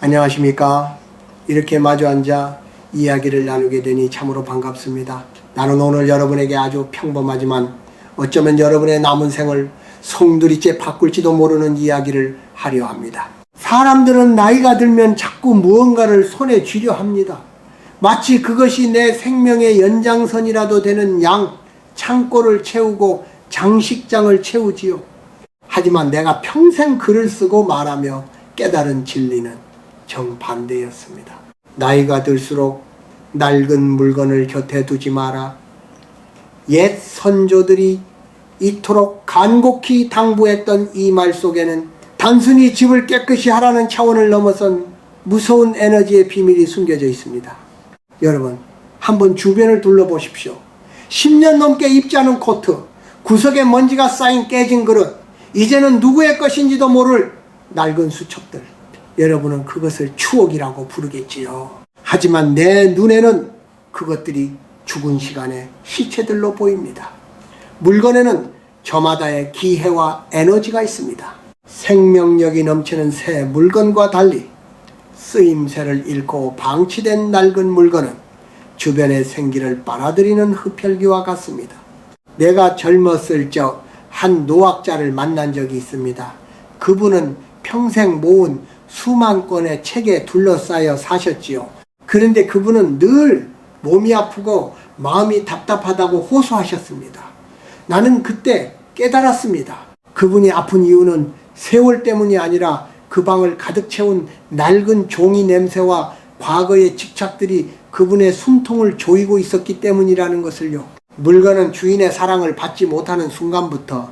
안녕하십니까. 이렇게 마주 앉아 이야기를 나누게 되니 참으로 반갑습니다. 나는 오늘 여러분에게 아주 평범하지만 어쩌면 여러분의 남은 생을 송두리째 바꿀지도 모르는 이야기를 하려 합니다. 사람들은 나이가 들면 자꾸 무언가를 손에 쥐려 합니다. 마치 그것이 내 생명의 연장선이라도 되는 양 창고를 채우고 장식장을 채우지요. 하지만 내가 평생 글을 쓰고 말하며 깨달은 진리는 정반대였습니다. 나이가 들수록 낡은 물건을 곁에 두지 마라. 옛 선조들이 이토록 간곡히 당부했던 이 말 속에는 단순히 집을 깨끗이 하라는 차원을 넘어선 무서운 에너지의 비밀이 숨겨져 있습니다. 여러분, 한번 주변을 둘러보십시오. 10년 넘게 입지 않은 코트, 구석에 먼지가 쌓인 깨진 그릇, 이제는 누구의 것인지도 모를 낡은 수첩들. 여러분은 그것을 추억이라고 부르겠지요. 하지만 내 눈에는 그것들이 죽은 시간의 시체들로 보입니다. 물건에는 저마다의 기회와 에너지가 있습니다. 생명력이 넘치는 새 물건과 달리 쓰임새를 잃고 방치된 낡은 물건은 주변의 생기를 빨아들이는 흡혈귀와 같습니다. 내가 젊었을 적 한 노학자를 만난 적이 있습니다. 그분은 평생 모은 수만 권의 책에 둘러싸여 사셨지요. 그런데 그분은 늘 몸이 아프고 마음이 답답하다고 호소하셨습니다. 나는 그때 깨달았습니다. 그분이 아픈 이유는 세월 때문이 아니라 그 방을 가득 채운 낡은 종이 냄새와 과거의 집착들이 그분의 숨통을 조이고 있었기 때문이라는 것을요. 물건은 주인의 사랑을 받지 못하는 순간부터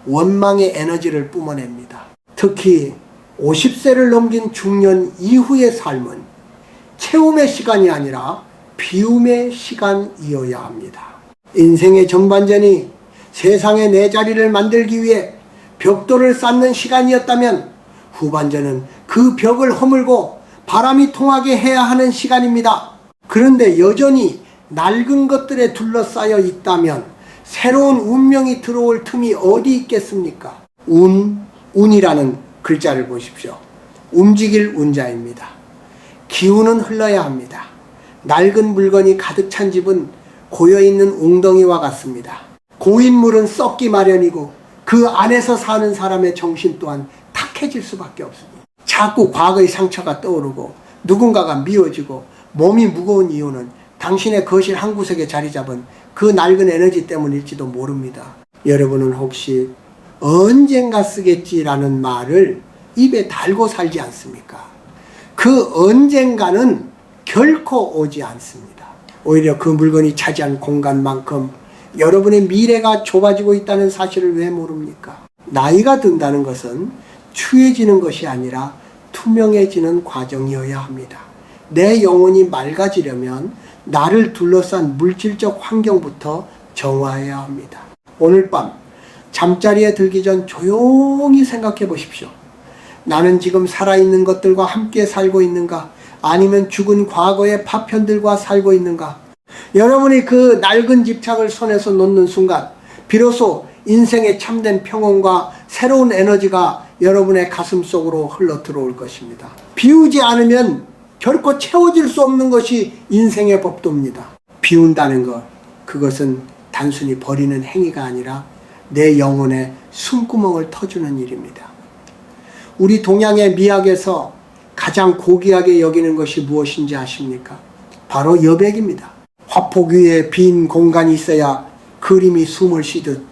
원망의 에너지를 뿜어냅니다. 특히 50세를 넘긴 중년 이후의 삶은 채움의 시간이 아니라 비움의 시간이어야 합니다. 인생의 전반전이 세상의 내 자리를 만들기 위해 벽돌을 쌓는 시간이었다면 후반전은 그 벽을 허물고 바람이 통하게 해야 하는 시간입니다. 그런데 여전히 낡은 것들에 둘러싸여 있다면 새로운 운명이 들어올 틈이 어디 있겠습니까? 운이라는 글자를 보십시오. 움직일 운자입니다. 기운은 흘러야 합니다. 낡은 물건이 가득 찬 집은 고여있는 웅덩이와 같습니다. 고인 물은 썩기 마련이고 그 안에서 사는 사람의 정신 또한 탁해질 수밖에 없습니다. 자꾸 과거의 상처가 떠오르고 누군가가 미워지고 몸이 무거운 이유는 당신의 거실 한 구석에 자리 잡은 그 낡은 에너지 때문일지도 모릅니다. 여러분은 혹시 언젠가 쓰겠지라는 말을 입에 달고 살지 않습니까? 그 언젠가는 결코 오지 않습니다. 오히려 그 물건이 차지한 공간만큼 여러분의 미래가 좁아지고 있다는 사실을 왜 모릅니까? 나이가 든다는 것은 추해지는 것이 아니라 투명해지는 과정이어야 합니다. 내 영혼이 맑아지려면 나를 둘러싼 물질적 환경부터 정화해야 합니다. 오늘 밤 잠자리에 들기 전 조용히 생각해 보십시오. 나는 지금 살아있는 것들과 함께 살고 있는가? 아니면 죽은 과거의 파편들과 살고 있는가? 여러분이 그 낡은 집착을 손에서 놓는 순간 비로소 인생의 참된 평온과 새로운 에너지가 여러분의 가슴 속으로 흘러 들어올 것입니다. 비우지 않으면 결코 채워질 수 없는 것이 인생의 법도입니다. 비운다는 것, 그것은 단순히 버리는 행위가 아니라 내 영혼의 숨구멍을 터주는 일입니다. 우리 동양의 미학에서 가장 고귀하게 여기는 것이 무엇인지 아십니까? 바로 여백입니다. 화폭 위에 빈 공간이 있어야 그림이 숨을 쉬듯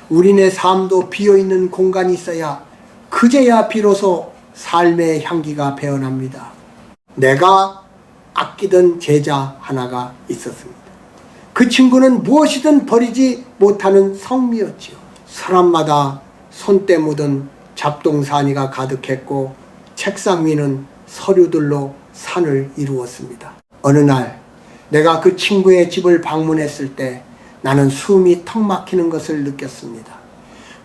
우리네 삶도 비어있는 공간이 있어야 그제야 비로소 삶의 향기가 배어납니다. 내가 아끼던 제자 하나가 있었습니다. 그 친구는 무엇이든 버리지 못하는 성미였지요. 사람마다 손때 묻은 잡동사니가 가득했고 책상 위는 서류들로 산을 이루었습니다. 어느 날 내가 그 친구의 집을 방문했을 때 나는 숨이 턱 막히는 것을 느꼈습니다.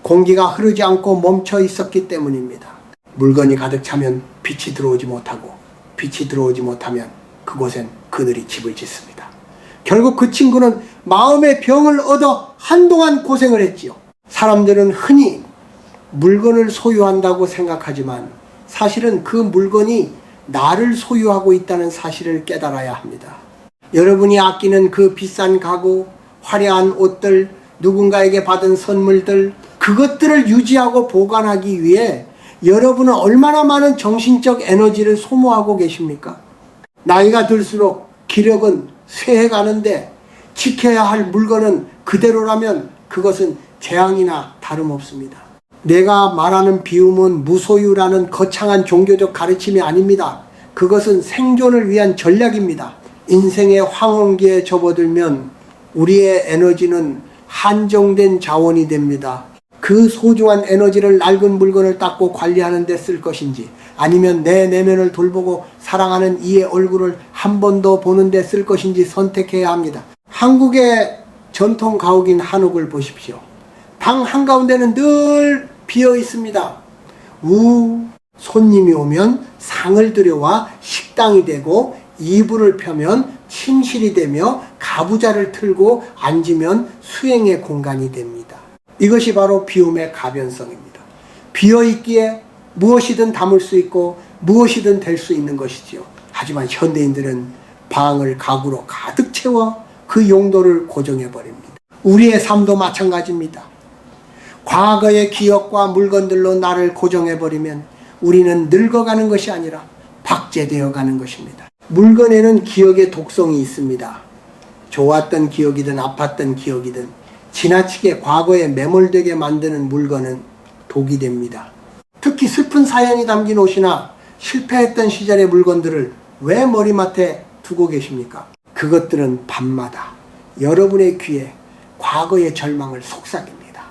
공기가 흐르지 않고 멈춰 있었기 때문입니다. 물건이 가득 차면 빛이 들어오지 못하고 빛이 들어오지 못하면 그곳엔 그늘이 집을 짓습니다. 결국 그 친구는 마음의 병을 얻어 한동안 고생을 했지요. 사람들은 흔히 물건을 소유한다고 생각하지만 사실은 그 물건이 나를 소유하고 있다는 사실을 깨달아야 합니다. 여러분이 아끼는 그 비싼 가구, 화려한 옷들, 누군가에게 받은 선물들, 그것들을 유지하고 보관하기 위해 여러분은 얼마나 많은 정신적 에너지를 소모하고 계십니까? 나이가 들수록 기력은 쇠해가는데 지켜야 할 물건은 그대로라면 그것은 재앙이나 다름없습니다. 내가 말하는 비움은 무소유라는 거창한 종교적 가르침이 아닙니다. 그것은 생존을 위한 전략입니다. 인생의 황혼기에 접어들면 우리의 에너지는 한정된 자원이 됩니다. 그 소중한 에너지를 낡은 물건을 닦고 관리하는 데 쓸 것인지, 아니면 내 내면을 돌보고 사랑하는 이의 얼굴을 한 번 더 보는 데 쓸 것인지 선택해야 합니다. 한국의 전통 가옥인 한옥을 보십시오. 방 한가운데는 늘 비어 있습니다. 손님이 오면 상을 들여와 식당이 되고, 이불을 펴면 침실이 되며, 가부좌를 틀고 앉으면 수행의 공간이 됩니다. 이것이 바로 비움의 가변성입니다. 비어있기에 무엇이든 담을 수 있고 무엇이든 될 수 있는 것이지요. 하지만 현대인들은 방을 가구로 가득 채워 그 용도를 고정해버립니다. 우리의 삶도 마찬가지입니다. 과거의 기억과 물건들로 나를 고정해버리면 우리는 늙어가는 것이 아니라 박제되어 가는 것입니다. 물건에는 기억의 독성이 있습니다. 좋았던 기억이든 아팠던 기억이든 지나치게 과거에 매몰되게 만드는 물건은 독이 됩니다. 특히 슬픈 사연이 담긴 옷이나 실패했던 시절의 물건들을 왜 머리맡에 두고 계십니까? 그것들은 밤마다 여러분의 귀에 과거의 절망을 속삭입니다.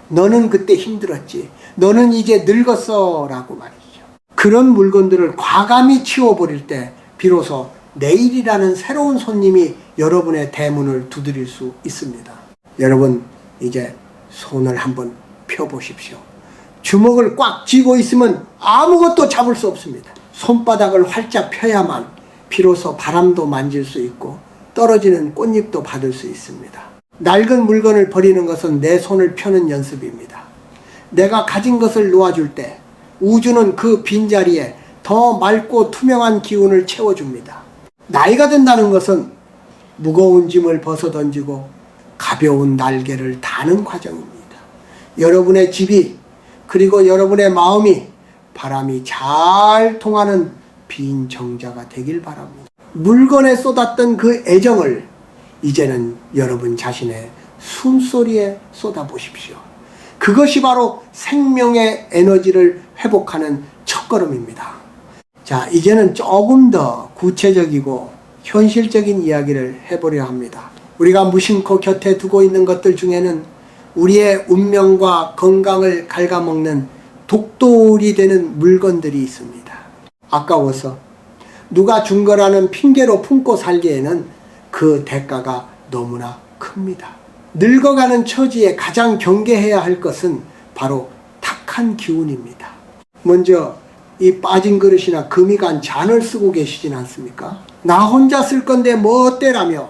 너는 그때 힘들었지. 너는 이제 늙었어. 라고 말이죠. 그런 물건들을 과감히 치워버릴 때 비로소 내일이라는 새로운 손님이 여러분의 대문을 두드릴 수 있습니다. 여러분, 이제 손을 한번 펴보십시오. 주먹을 꽉 쥐고 있으면 아무것도 잡을 수 없습니다. 손바닥을 활짝 펴야만 비로소 바람도 만질 수 있고 떨어지는 꽃잎도 받을 수 있습니다. 낡은 물건을 버리는 것은 내 손을 펴는 연습입니다. 내가 가진 것을 놓아줄 때 우주는 그 빈자리에 더 맑고 투명한 기운을 채워줍니다. 나이가 든다는 것은 무거운 짐을 벗어던지고 가벼운 날개를 다는 과정입니다. 여러분의 집이, 그리고 여러분의 마음이 바람이 잘 통하는 빈 정자가 되길 바랍니다. 물건에 쏟았던 그 애정을 이제는 여러분 자신의 숨소리에 쏟아보십시오. 그것이 바로 생명의 에너지를 회복하는 첫걸음입니다. 자, 이제는 조금 더 구체적이고 현실적인 이야기를 해보려 합니다. 우리가 무심코 곁에 두고 있는 것들 중에는 우리의 운명과 건강을 갉아먹는 독돌이 되는 물건들이 있습니다. 아까워서 누가 준 거라는 핑계로 품고 살기에는 그 대가가 너무나 큽니다. 늙어가는 처지에 가장 경계해야 할 것은 바로 탁한 기운입니다. 먼저 이 빠진 그릇이나 금이 간 잔을 쓰고 계시진 않습니까? 나 혼자 쓸 건데 뭐 어때라며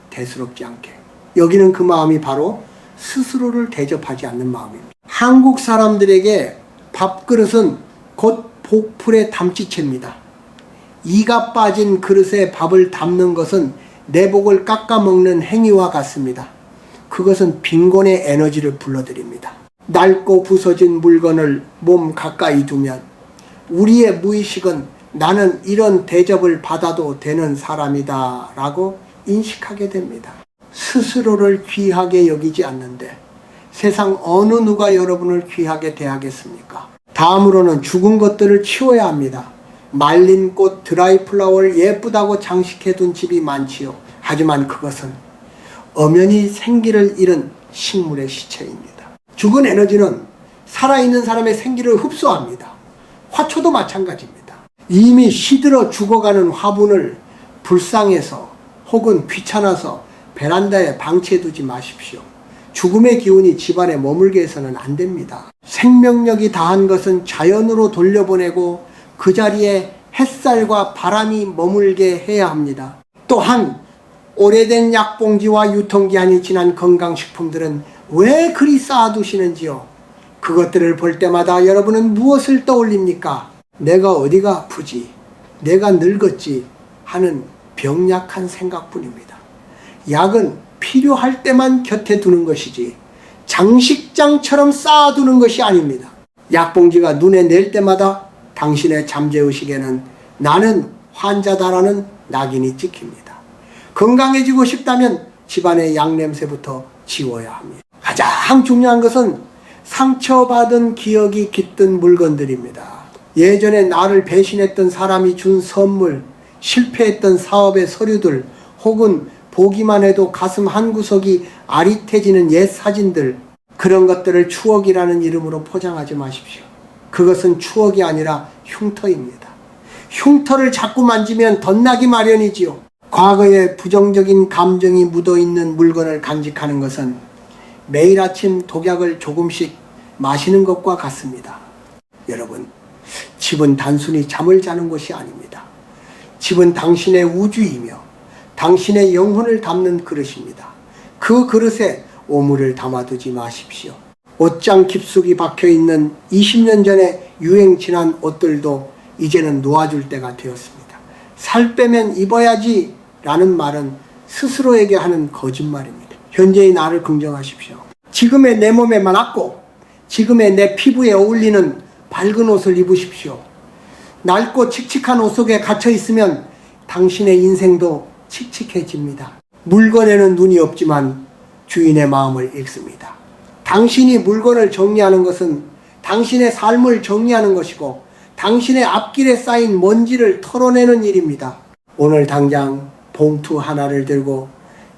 대수롭지 않게 여기는 그 마음이 바로 스스로를 대접하지 않는 마음입니다. 한국 사람들에게 밥그릇은 곧 복풀의 담지체입니다. 이가 빠진 그릇에 밥을 담는 것은 내복을 깎아먹는 행위와 같습니다. 그것은 빈곤의 에너지를 불러들입니다. 낡고 부서진 물건을 몸 가까이 두면 우리의 무의식은 나는 이런 대접을 받아도 되는 사람이다 라고 인식하게 됩니다. 스스로를 귀하게 여기지 않는데 세상 어느 누가 여러분을 귀하게 대하겠습니까? 다음으로는 죽은 것들을 치워야 합니다. 말린 꽃, 드라이 플라워를 예쁘다고 장식해둔 집이 많지요. 하지만 그것은 엄연히 생기를 잃은 식물의 시체입니다. 죽은 에너지는 살아있는 사람의 생기를 흡수합니다. 화초도 마찬가지입니다. 이미 시들어 죽어가는 화분을 불쌍해서 혹은 귀찮아서 베란다에 방치해두지 마십시오. 죽음의 기운이 집안에 머물게 해서는 안 됩니다. 생명력이 다한 것은 자연으로 돌려보내고 그 자리에 햇살과 바람이 머물게 해야 합니다. 또한 오래된 약봉지와 유통기한이 지난 건강식품들은 왜 그리 쌓아두시는지요? 그것들을 볼 때마다 여러분은 무엇을 떠올립니까? 내가 어디가 아프지? 내가 늙었지 하는 병약한 생각뿐입니다. 약은 필요할 때만 곁에 두는 것이지 장식장처럼 쌓아두는 것이 아닙니다. 약봉지가 눈에 낼 때마다 당신의 잠재의식에는 나는 환자다라는 낙인이 찍힙니다. 건강해지고 싶다면 집안의 약냄새부터 지워야 합니다. 가장 중요한 것은 상처받은 기억이 깃든 물건들입니다. 예전에 나를 배신했던 사람이 준 선물, 실패했던 사업의 서류들, 혹은 보기만 해도 가슴 한구석이 아릿해지는 옛 사진들, 그런 것들을 추억이라는 이름으로 포장하지 마십시오. 그것은 추억이 아니라 흉터입니다. 흉터를 자꾸 만지면 덧나기 마련이지요. 과거의 부정적인 감정이 묻어있는 물건을 간직하는 것은 매일 아침 독약을 조금씩 마시는 것과 같습니다. 여러분, 집은 단순히 잠을 자는 곳이 아닙니다. 집은 당신의 우주이며 당신의 영혼을 담는 그릇입니다. 그 그릇에 오물을 담아두지 마십시오. 옷장 깊숙이 박혀있는 20년 전에 유행 지난 옷들도 이제는 놓아줄 때가 되었습니다. 살 빼면 입어야지 라는 말은 스스로에게 하는 거짓말입니다. 현재의 나를 긍정하십시오. 지금의 내 몸에 맞고 지금의 내 피부에 어울리는 밝은 옷을 입으십시오. 낡고 칙칙한 옷 속에 갇혀 있으면 당신의 인생도 칙칙해집니다. 물건에는 눈이 없지만 주인의 마음을 읽습니다. 당신이 물건을 정리하는 것은 당신의 삶을 정리하는 것이고 당신의 앞길에 쌓인 먼지를 털어내는 일입니다. 오늘 당장 봉투 하나를 들고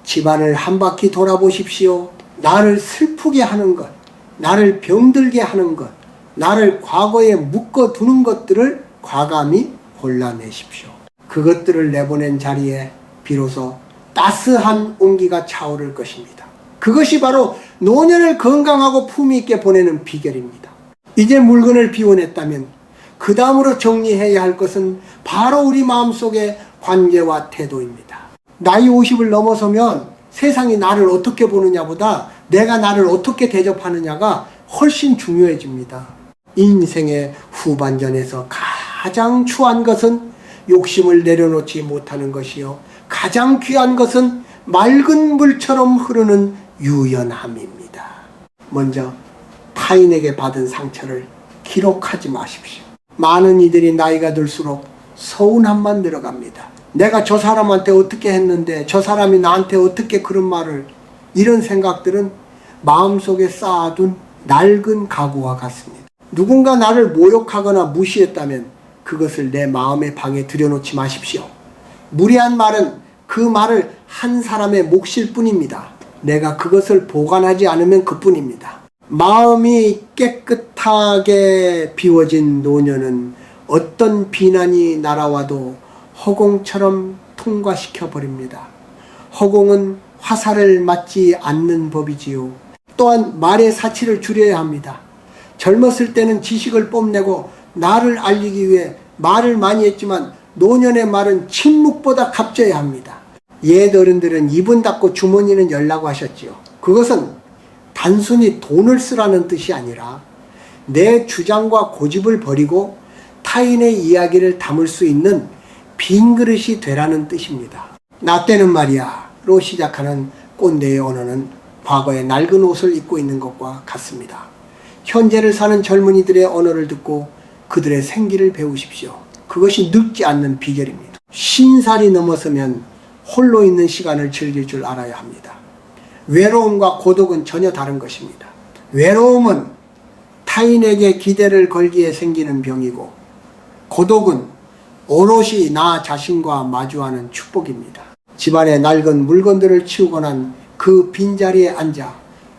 집안을 한 바퀴 돌아보십시오. 나를 슬프게 하는 것, 나를 병들게 하는 것, 나를 과거에 묶어두는 것들을 과감히 골라내십시오. 그것들을 내보낸 자리에 비로소 따스한 온기가 차오를 것입니다. 그것이 바로 노년을 건강하고 품위 있게 보내는 비결입니다. 이제 물건을 비워냈다면 그 다음으로 정리해야 할 것은 바로 우리 마음속의 관계와 태도입니다. 나이 50을 넘어서면 세상이 나를 어떻게 보느냐보다 내가 나를 어떻게 대접하느냐가 훨씬 중요해집니다. 인생의 후반전에서 가장 추한 것은 욕심을 내려놓지 못하는 것이요, 가장 귀한 것은 맑은 물처럼 흐르는 유연함입니다. 먼저 타인에게 받은 상처를 기록하지 마십시오. 많은 이들이 나이가 들수록 서운함만 늘어갑니다. 내가 저 사람한테 어떻게 했는데 저 사람이 나한테 어떻게 그런 말을, 이런 생각들은 마음속에 쌓아둔 낡은 가구와 같습니다. 누군가 나를 모욕하거나 무시했다면 그것을 내 마음의 방에 들여놓지 마십시오. 무례한 말은 그 말을 한 사람의 몫일 뿐입니다. 내가 그것을 보관하지 않으면 그뿐입니다. 마음이 깨끗하게 비워진 노년은 어떤 비난이 날아와도 허공처럼 통과시켜버립니다. 허공은 화살을 맞지 않는 법이지요. 또한 말의 사치를 줄여야 합니다. 젊었을 때는 지식을 뽐내고 나를 알리기 위해 말을 많이 했지만 노년의 말은 침묵보다 값져야 합니다. 옛 어른들은 입은 닫고 주머니는 열라고 하셨지요. 그것은 단순히 돈을 쓰라는 뜻이 아니라 내 주장과 고집을 버리고 타인의 이야기를 담을 수 있는 빈 그릇이 되라는 뜻입니다. 나 때는 말이야로 시작하는 꼰대의 언어는 과거의 낡은 옷을 입고 있는 것과 같습니다. 현재를 사는 젊은이들의 언어를 듣고 그들의 생기를 배우십시오. 그것이 늙지 않는 비결입니다. 50살이 넘어서면 홀로 있는 시간을 즐길 줄 알아야 합니다. 외로움과 고독은 전혀 다른 것입니다. 외로움은 타인에게 기대를 걸기에 생기는 병이고, 고독은 오롯이 나 자신과 마주하는 축복입니다. 집안의 낡은 물건들을 치우고 난 그 빈자리에 앉아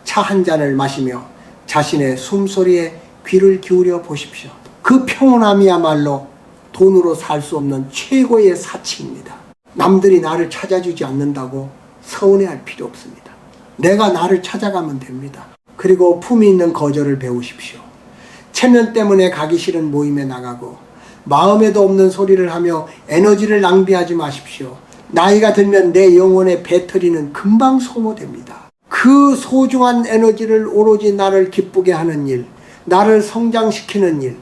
차 한 잔을 마시며 자신의 숨소리에 귀를 기울여 보십시오. 그 평온함이야말로 돈으로 살 수 없는 최고의 사치입니다. 남들이 나를 찾아주지 않는다고 서운해할 필요 없습니다. 내가 나를 찾아가면 됩니다. 그리고 품위 있는 거절을 배우십시오. 체면 때문에 가기 싫은 모임에 나가고 마음에도 없는 소리를 하며 에너지를 낭비하지 마십시오. 나이가 들면 내 영혼의 배터리는 금방 소모됩니다. 그 소중한 에너지를 오로지 나를 기쁘게 하는 일, 나를 성장시키는 일,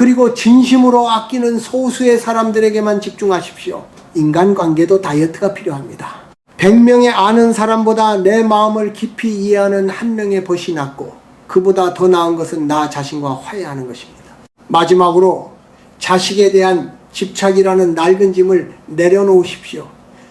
그리고 진심으로 아끼는 소수의 사람들에게만 집중하십시오. 인간관계도 다이어트가 필요합니다. 100명의 아는 사람보다 내 마음을 깊이 이해하는 한 명의 벗이 낫고, 그보다 더 나은 것은 나 자신과 화해하는 것입니다. 마지막으로 자식에 대한 집착이라는 낡은 짐을 내려놓으십시오.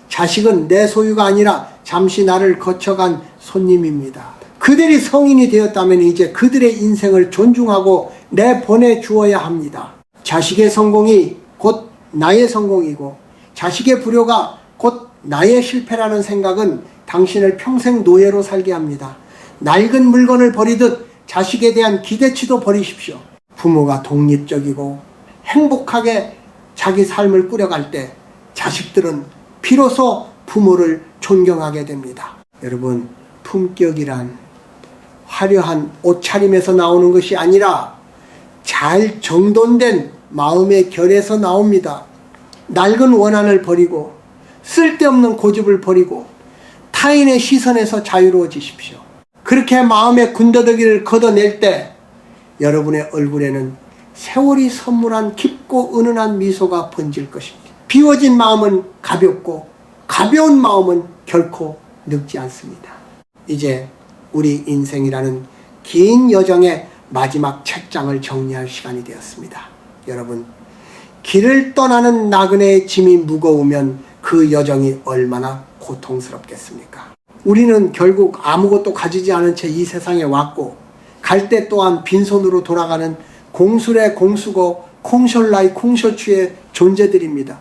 자식은 내 소유가 아니라 잠시 나를 거쳐간 손님입니다. 그들이 성인이 되었다면 이제 그들의 인생을 존중하고 내보내 주어야 합니다. 자식의 성공이 곧 나의 성공이고 자식의 불효가 곧 나의 실패라는 생각은 당신을 평생 노예로 살게 합니다. 낡은 물건을 버리듯 자식에 대한 기대치도 버리십시오. 부모가 독립적이고 행복하게 자기 삶을 꾸려갈 때 자식들은 비로소 부모를 존경하게 됩니다. 여러분, 품격이란 화려한 옷차림에서 나오는 것이 아니라 잘 정돈된 마음의 결에서 나옵니다. 낡은 원한을 버리고 쓸데없는 고집을 버리고 타인의 시선에서 자유로워지십시오. 그렇게 마음의 군더더기를 걷어낼 때 여러분의 얼굴에는 세월이 선물한 깊고 은은한 미소가 번질 것입니다. 비워진 마음은 가볍고 가벼운 마음은 결코 늙지 않습니다. 이제 우리 인생이라는 긴 여정의 마지막 책장을 정리할 시간이 되었습니다. 여러분, 길을 떠나는 나그네의 짐이 무거우면 그 여정이 얼마나 고통스럽겠습니까? 우리는 결국 아무것도 가지지 않은 채 이 세상에 왔고 갈 때 또한 빈손으로 돌아가는 공술의 공수고 콩셜라이 콩셔추의 존재들입니다.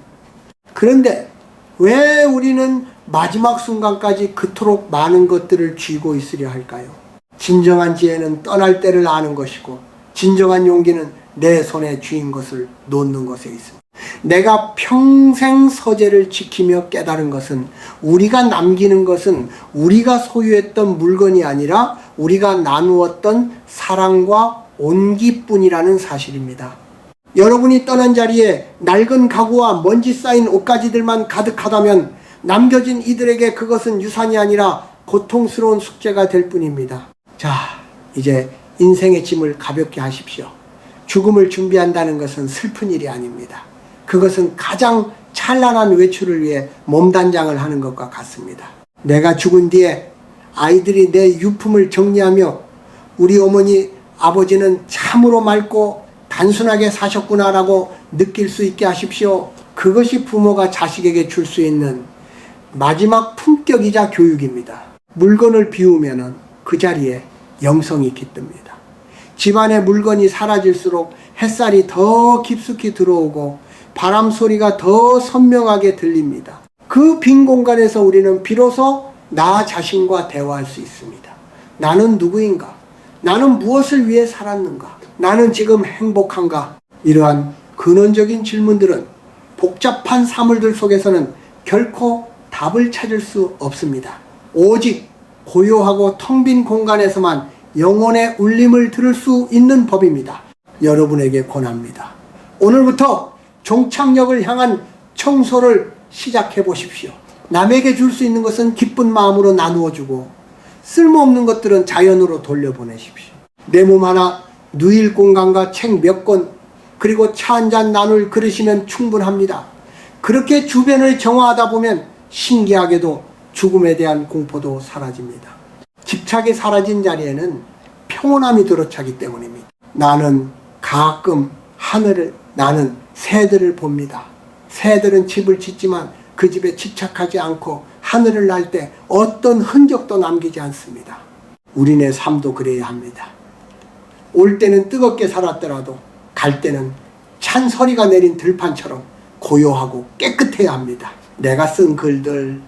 그런데 왜 우리는 마지막 순간까지 그토록 많은 것들을 쥐고 있으려 할까요? 진정한 지혜는 떠날 때를 아는 것이고 진정한 용기는 내 손에 쥐인 것을 놓는 것에 있습니다. 내가 평생 서재를 지키며 깨달은 것은 우리가 남기는 것은 우리가 소유했던 물건이 아니라 우리가 나누었던 사랑과 온기뿐이라는 사실입니다. 여러분이 떠난 자리에 낡은 가구와 먼지 쌓인 옷가지들만 가득하다면 남겨진 이들에게 그것은 유산이 아니라 고통스러운 숙제가 될 뿐입니다. 자, 이제 인생의 짐을 가볍게 하십시오. 죽음을 준비한다는 것은 슬픈 일이 아닙니다. 그것은 가장 찬란한 외출을 위해 몸단장을 하는 것과 같습니다. 내가 죽은 뒤에 아이들이 내 유품을 정리하며 우리 어머니 아버지는 참으로 맑고 단순하게 사셨구나라고 느낄 수 있게 하십시오. 그것이 부모가 자식에게 줄 수 있는 마지막 품격이자 교육입니다. 물건을 비우면 그 자리에 영성이 깃듭니다. 집안의 물건이 사라질수록 햇살이 더 깊숙이 들어오고 바람 소리가 더 선명하게 들립니다. 그 빈 공간에서 우리는 비로소 나 자신과 대화할 수 있습니다. 나는 누구인가? 나는 무엇을 위해 살았는가? 나는 지금 행복한가? 이러한 근원적인 질문들은 복잡한 사물들 속에서는 결코 답을 찾을 수 없습니다. 오직 고요하고 텅 빈 공간에서만 영혼의 울림을 들을 수 있는 법입니다. 여러분에게 권합니다. 오늘부터 종착역을 향한 청소를 시작해 보십시오. 남에게 줄 수 있는 것은 기쁜 마음으로 나누어 주고 쓸모없는 것들은 자연으로 돌려보내십시오. 내 몸 하나, 누일 공간과 책 몇 권, 그리고 차 한 잔 나눌 그릇이면 충분합니다. 그렇게 주변을 정화하다 보면 신기하게도 죽음에 대한 공포도 사라집니다. 집착이 사라진 자리에는 평온함이 들어차기 때문입니다. 나는 가끔 나는 새들을 봅니다. 새들은 집을 짓지만 그 집에 집착하지 않고 하늘을 날 때 어떤 흔적도 남기지 않습니다. 우리네 삶도 그래야 합니다. 올 때는 뜨겁게 살았더라도 갈 때는 찬서리가 내린 들판처럼 고요하고 깨끗해야 합니다. 내가 쓴 글들,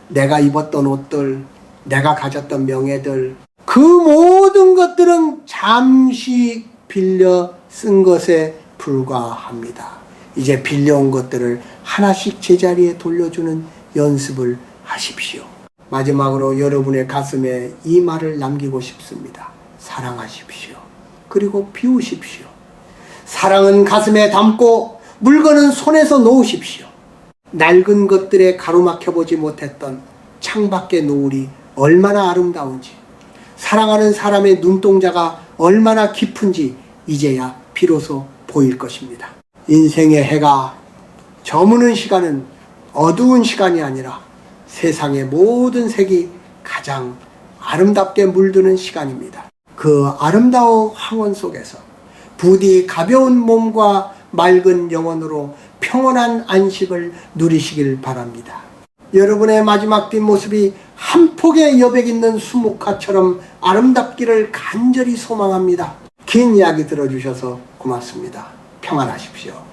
내가 입었던 옷들, 내가 가졌던 명예들, 그 모든 것들은 잠시 빌려 쓴 것에 불과합니다. 이제 빌려온 것들을 하나씩 제자리에 돌려주는 연습을 하십시오. 마지막으로 여러분의 가슴에 이 말을 남기고 싶습니다. 사랑하십시오. 그리고 비우십시오. 사랑은 가슴에 담고 물건은 손에서 놓으십시오. 낡은 것들에 가로막혀보지 못했던 창밖의 노을이 얼마나 아름다운지, 사랑하는 사람의 눈동자가 얼마나 깊은지 이제야 비로소 보일 것입니다. 인생의 해가 저무는 시간은 어두운 시간이 아니라 세상의 모든 색이 가장 아름답게 물드는 시간입니다. 그 아름다운 황혼 속에서 부디 가벼운 몸과 맑은 영혼으로 평온한 안식을 누리시길 바랍니다. 여러분의 마지막 뒷모습이 한 폭의 여백 있는 수묵화처럼 아름답기를 간절히 소망합니다. 긴 이야기 들어주셔서 고맙습니다. 평안하십시오.